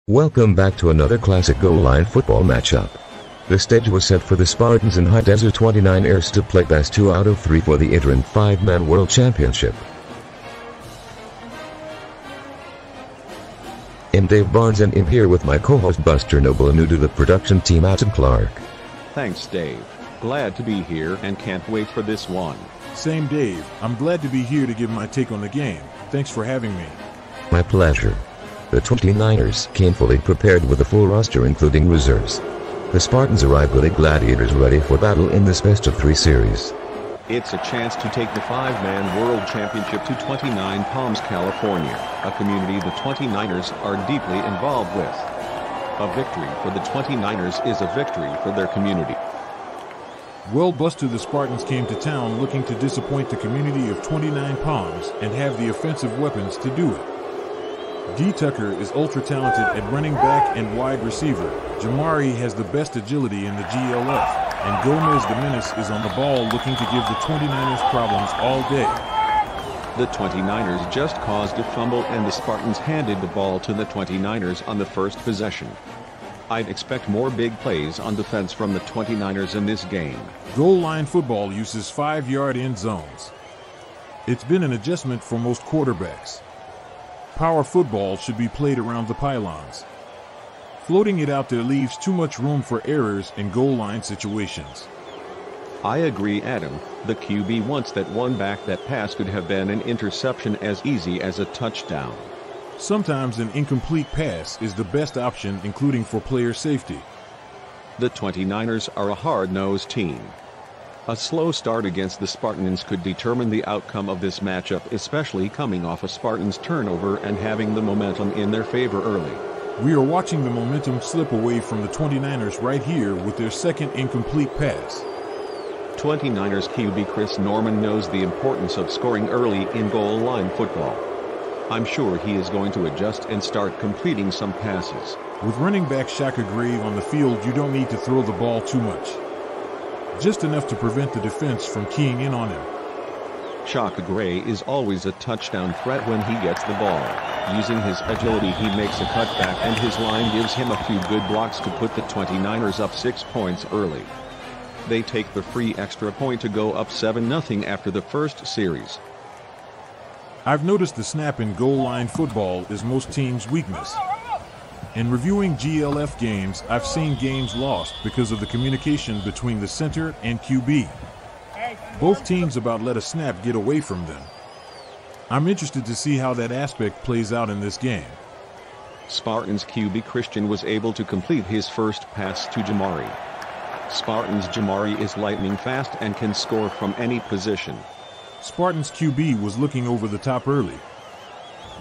Welcome back to another classic goal line football matchup. The stage was set for the Spartans and High Desert 29ers to play best 2 out of 3 for the Interim 5-man World Championship. I'm Dave Barnes and I'm here with my co-host Buster Noble and new to the production team Adam Clark. Thanks Dave. Glad to be here and can't wait for this one. Same Dave, I'm glad to be here to give my take on the game. Thanks for having me. My pleasure. The 29ers came fully prepared with a full roster including reserves. The Spartans arrived with the Gladiators ready for battle in this best-of-3 series. It's a chance to take the 5-man World Championship to 29 Palms, California, a community the 29ers are deeply involved with. A victory for the 29ers is a victory for their community. Well, Buster, the Spartans came to town looking to disappoint the community of 29 Palms and have the offensive weapons to do it. D. Tucker is ultra-talented at running back and wide receiver. Jamari has the best agility in the GLF. And Gomez the Menace is on the ball looking to give the 29ers problems all day. The 29ers just caused a fumble and the Spartans handed the ball to the 29ers on the first possession. I'd expect more big plays on defense from the 29ers in this game. Goal line football uses 5-yard end zones. It's been an adjustment for most quarterbacks. Power football should be played around the pylons. Floating it out there leaves too much room for errors in goal line situations. I agree, Adam. The QB wants that one back. That pass could have been an interception as easy as a touchdown. Sometimes an incomplete pass is the best option, including for player safety. The 29ers are a hard-nosed team. A slow start against the Spartans could determine the outcome of this matchup, especially coming off a Spartans turnover and having the momentum in their favor early. We are watching the momentum slip away from the 29ers right here with their second incomplete pass. 29ers QB Chris Norman knows the importance of scoring early in goal line football. I'm sure he is going to adjust and start completing some passes. With running back Shaka Gray on the field, you don't need to throw the ball too much. Just enough to prevent the defense from keying in on him. Shaka Gray is always a touchdown threat when he gets the ball. Using his agility, he makes a cutback and his line gives him a few good blocks to put the 29ers up 6 points early. They take the free extra point to go up 7-0 after the first series. I've noticed the snap in goal line football is most teams' weakness. In reviewing GLF games, I've seen games lost because of the communication between the center and QB. Both teams about let a snap get away from them. I'm interested to see how that aspect plays out in this game. Spartans QB Christian was able to complete his first pass to Jamari. Spartans Jamari is lightning fast and can score from any position. Spartans QB was looking over the top early.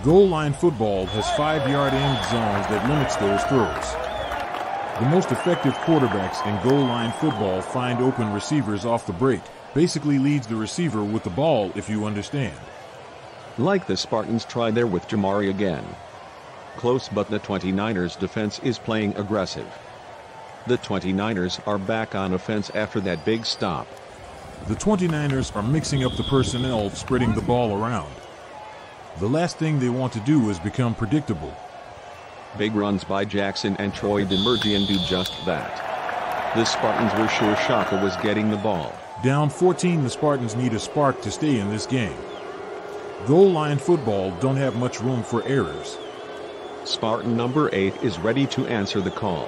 Goal line football has 5-yard end zones that limits those throws. The most effective quarterbacks in goal line football find open receivers off the break, basically leads the receiver with the ball, if you understand. Like the Spartans tried there with Jamari again. Close, but the 29ers defense is playing aggressive. The 29ers are back on offense after that big stop. The 29ers are mixing up the personnel, spreading the ball around. The last thing they want to do is become predictable. Big runs by Jackson and Troy Demergian do just that. The Spartans were sure Shaka was getting the ball. Down 14, the Spartans need a spark to stay in this game. Goal line football don't have much room for errors. Spartan number 8 is ready to answer the call.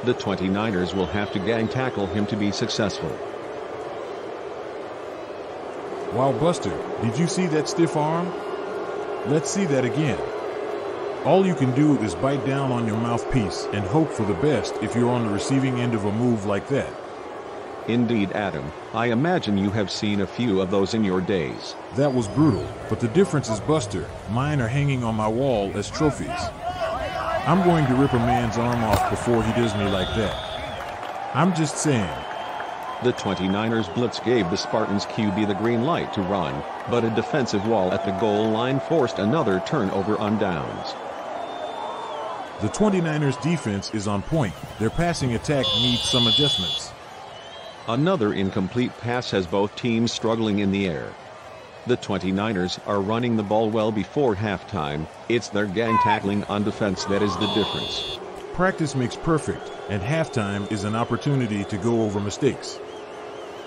The 29ers will have to gang tackle him to be successful. Wow, Buster, did you see that stiff arm? Let's see that again. All you can do is bite down on your mouthpiece and hope for the best if you're on the receiving end of a move like that. Indeed, Adam. I imagine you have seen a few of those in your days. That was brutal, but the difference is, Buster, mine are hanging on my wall as trophies. I'm going to rip a man's arm off before he does me like that. I'm just saying. The 29ers blitz gave the Spartans QB the green light to run, but a defensive wall at the goal line forced another turnover on downs. The 29ers defense is on point. Their passing attack needs some adjustments. Another incomplete pass has both teams struggling in the air. The 29ers are running the ball well before halftime. It's their gang tackling on defense that is the difference. Practice makes perfect, and halftime is an opportunity to go over mistakes.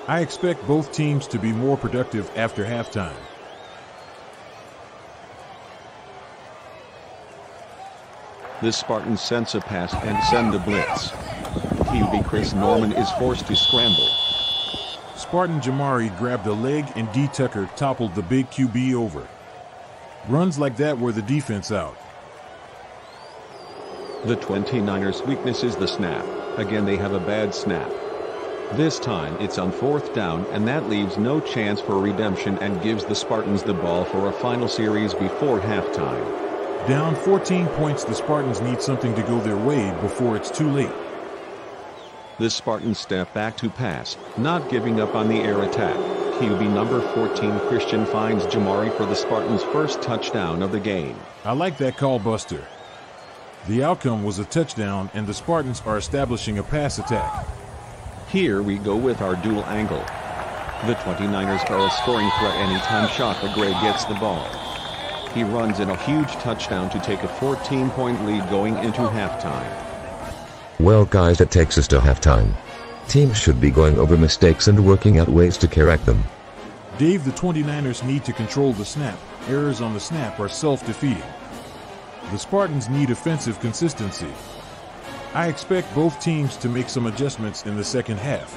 I expect both teams to be more productive after halftime. The Spartans sense a pass and send a blitz. QB Chris Norman is forced to scramble. Spartan Jamari grabbed a leg and D. Tucker toppled the big QB over. Runs like that were the defense out. The 29ers' weakness is the snap. Again they have a bad snap. This time it's on 4th down, and that leaves no chance for redemption and gives the Spartans the ball for a final series before halftime. Down 14 points, the Spartans need something to go their way before it's too late. The Spartans step back to pass, not giving up on the air attack. QB number 14 Christian finds Jamari for the Spartans' first touchdown of the game. I like that call, Buster. The outcome was a touchdown, and the Spartans are establishing a pass attack. Here we go with our dual angle. The 29ers are a scoring threat anytime Shaka Gray gets the ball. He runs in a huge touchdown to take a 14-point lead going into halftime. Well guys, that takes us to halftime. Teams should be going over mistakes and working out ways to correct them. Dave, the 29ers need to control the snap. Errors on the snap are self-defeating. The Spartans need offensive consistency. I expect both teams to make some adjustments in the second half.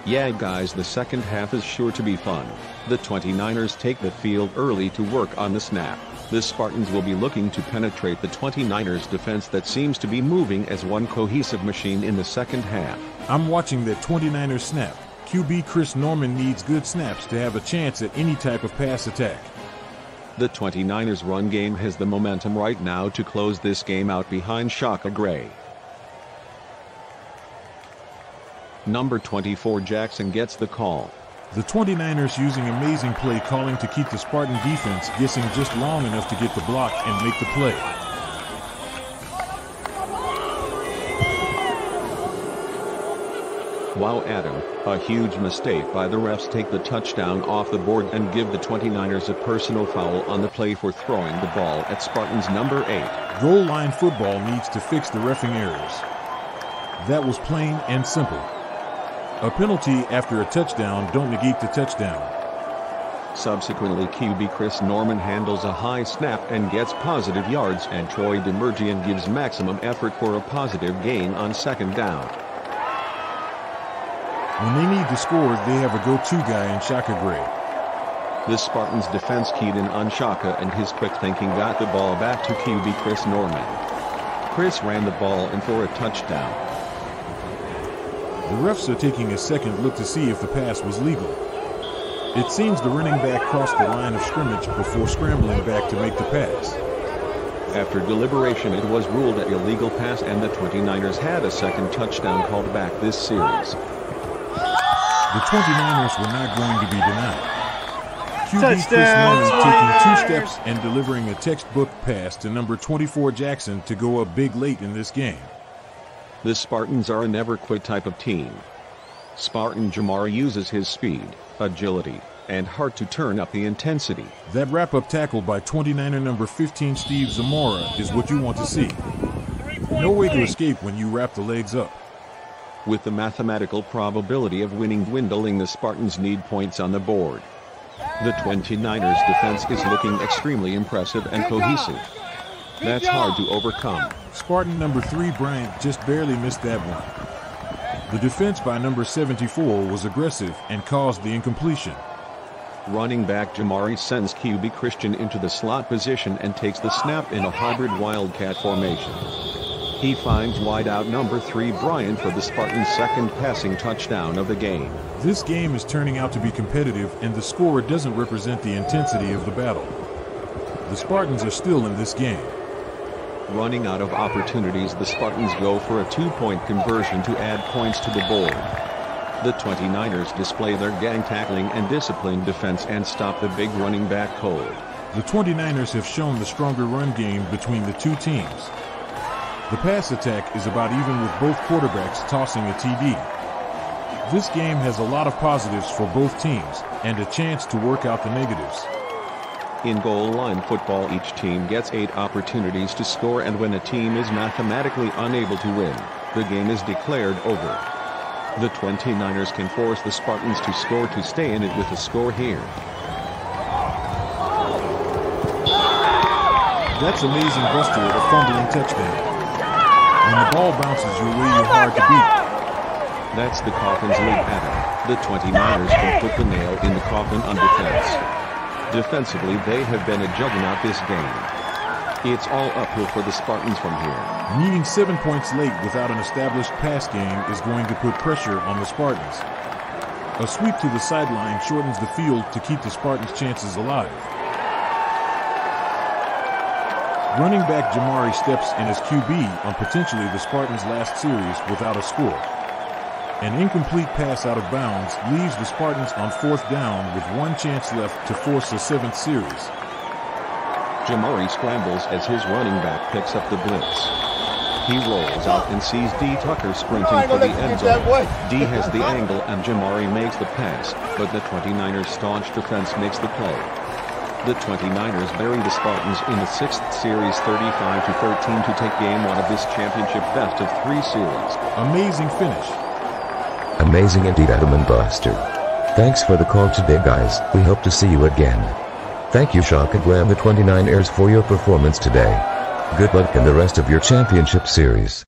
Yeah guys, the second half is sure to be fun. The 29ers take the field early to work on the snap. The Spartans will be looking to penetrate the 29ers defense that seems to be moving as one cohesive machine in the second half. I'm watching that 29ers snap. QB Chris Norman needs good snaps to have a chance at any type of pass attack. The 29ers run game has the momentum right now to close this game out behind Shaka Gray. Number 24 Jackson gets the call. The 29ers using amazing play calling to keep the Spartan defense guessing just long enough to get the block and make the play. Wow, Adam, a huge mistake by the refs take the touchdown off the board and give the 29ers a personal foul on the play for throwing the ball at Spartans number 8. Goal line football needs to fix the reffing errors. That was plain and simple. A penalty after a touchdown don't negate the touchdown. Subsequently, QB Chris Norman handles a high snap and gets positive yards, and Troy Demergian gives maximum effort for a positive gain on 2nd down. When they need to score, they have a go-to guy in Shaka Gray. The Spartans defense keyed in on Shaka, and his quick thinking got the ball back to QB Chris Norman. Chris ran the ball in for a touchdown. The refs are taking a second look to see if the pass was legal. It seems the running back crossed the line of scrimmage before scrambling back to make the pass. After deliberation, it was ruled an illegal pass, and the 29ers had a second touchdown called back this series. The 29ers were not going to be denied. QB Chris Norman taking 2 steps and delivering a textbook pass to number 24 Jackson to go up big late in this game. The Spartans are a never-quit type of team. Spartan Jamari uses his speed, agility, and heart to turn up the intensity. That wrap-up tackle by 29er number 15 Steve Zamora is what you want to see. No way to escape when you wrap the legs up. With the mathematical probability of winning dwindling, the Spartans need points on the board. The 29ers defense is looking extremely impressive and cohesive. That's hard to overcome. Spartan number 3 Bryant just barely missed that one. The defense by number 74 was aggressive and caused the incompletion. Running back Jamari sends QB Christian into the slot position and takes the snap in a hybrid wildcat formation. He finds wideout number 3 Bryant for the Spartans' second passing touchdown of the game. This game is turning out to be competitive, and the score doesn't represent the intensity of the battle. The Spartans are still in this game. Running out of opportunities, the Spartans go for a 2-point conversion to add points to the board. The 29ers display their gang tackling and disciplined defense and stop the big running back cold. The 29ers have shown the stronger run game between the two teams. The pass attack is about even with both quarterbacks tossing a TD. This game has a lot of positives for both teams, and a chance to work out the negatives. In goal line football, each team gets 8 opportunities to score, and when a team is mathematically unable to win, the game is declared over. The 29ers can force the Spartans to score to stay in it with a score here. That's amazing, Buster, a fumbling touchdown. When the ball bounces your way, you're hard to beat. That's the Coffin's lead pattern. The 29ers can put the nail in the coffin on defense. Defensively, they have been a juggernaut this game. It's all uphill for the Spartans from here. Needing 7 points late without an established pass game is going to put pressure on the Spartans. A sweep to the sideline shortens the field to keep the Spartans' chances alive. Running back Jamari steps in as QB on potentially the Spartans' last series without a score. An incomplete pass out of bounds leaves the Spartans on 4th down with 1 chance left to force a 7th series. Jamari scrambles as his running back picks up the blitz. He rolls out and sees D. Tucker sprinting for the end zone. D has the angle and Jamari makes the pass, but the 29ers' staunch defense makes the play. The 29ers bury the Spartans in the 6th series 35-13 to take game 1 of this championship best of 3 series. Amazing finish. Amazing indeed, Adam and Buster. Thanks for the call today, guys. We hope to see you again. Thank you, Shaka Graham, the 29ers, for your performance today. Good luck in the rest of your championship series.